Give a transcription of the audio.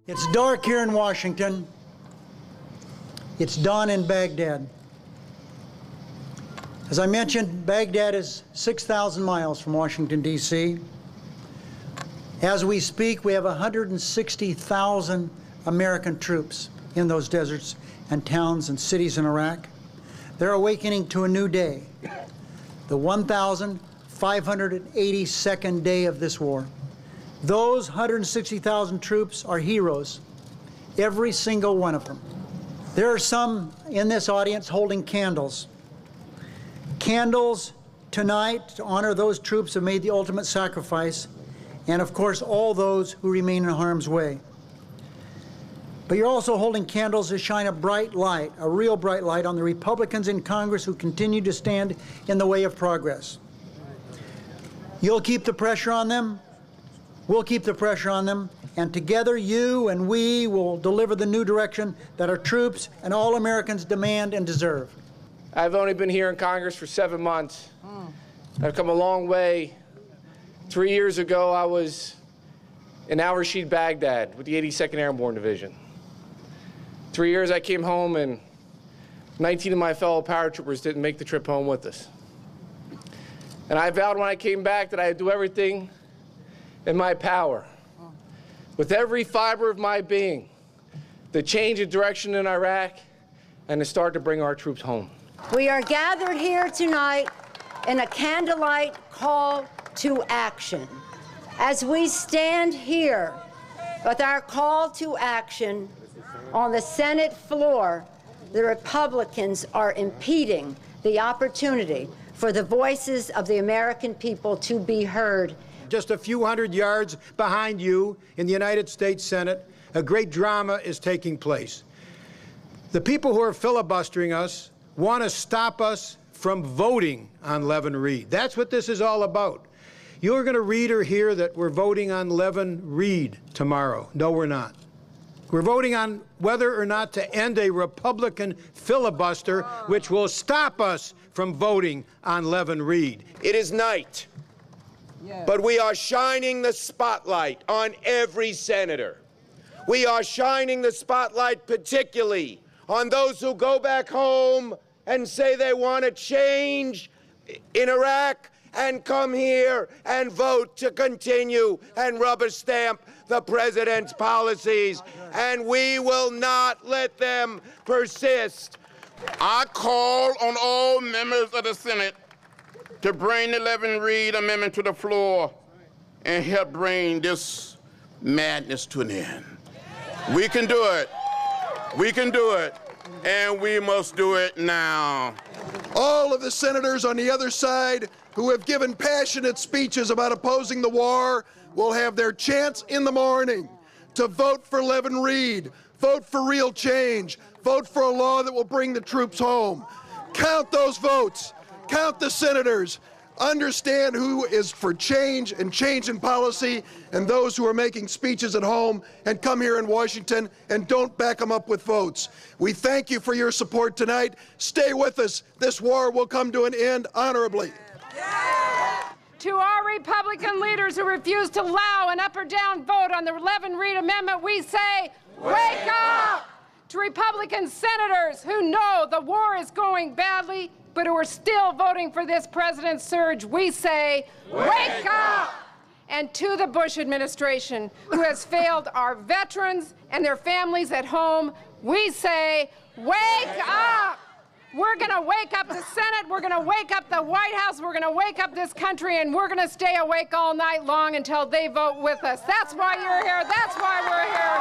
It's dark here in Washington. It's dawn in Baghdad. As I mentioned, Baghdad is 6,000 miles from Washington, D.C. As we speak, we have 160,000 American troops in those deserts and towns and cities in Iraq. They're awakening to a new day, the 1,582nd day of this war. Those 160,000 troops are heroes, every single one of them. There are some in this audience holding candles. Candles tonight to honor those troops who made the ultimate sacrifice, and of course all those who remain in harm's way. But you're also holding candles to shine a bright light, a real bright light, on the Republicans in Congress who continue to stand in the way of progress. You'll keep the pressure on them. We'll keep the pressure on them, and together you and we will deliver the new direction that our troops and all Americans demand and deserve. I've only been here in Congress for 7 months. I've come a long way. 3 years ago, I was in Al Rashid, Baghdad with the 82nd Airborne Division. 3 years I came home and 19 of my fellow paratroopers didn't make the trip home with us. And I vowed when I came back that I'd do everything in my power, with every fiber of my being, to change the direction in Iraq and to start to bring our troops home. We are gathered here tonight in a candlelight call to action. As we stand here with our call to action on the Senate floor, the Republicans are impeding the opportunity for the voices of the American people to be heard. Just a few hundred yards behind you in the United States Senate, a great drama is taking place. The people who are filibustering us want to stop us from voting on Levin Reed. That's what this is all about. You're going to read or hear that we're voting on Levin Reed tomorrow. No, we're not. We're voting on whether or not to end a Republican filibuster, which will stop us from voting on Levin Reed. It is night. But we are shining the spotlight on every senator. We are shining the spotlight particularly on those who go back home and say they want to change in Iraq and come here and vote to continue and rubber stamp the president's policies. And we will not let them persist. I call on all members of the Senate to bring the Levin Reed amendment to the floor and help bring this madness to an end. We can do it. We can do it. And we must do it now. All of the senators on the other side who have given passionate speeches about opposing the war will have their chance in the morning to vote for Levin Reed, vote for real change, vote for a law that will bring the troops home. Count those votes. Count the senators. Understand who is for change and change in policy and those who are making speeches at home, and come here in Washington and don't back them up with votes. We thank you for your support tonight. Stay with us. This war will come to an end honorably. To our Republican leaders who refuse to allow an up or down vote on the Levin Reed amendment, we say, wake up! To Republican senators who know the war is going badly, but who are still voting for this president's surge, we say, wake up! And to the Bush administration, who has failed our veterans and their families at home, we say, wake up! We're going to wake up the Senate, we're going to wake up the White House, we're going to wake up this country, and we're going to stay awake all night long until they vote with us. That's why you're here. That's why we're here.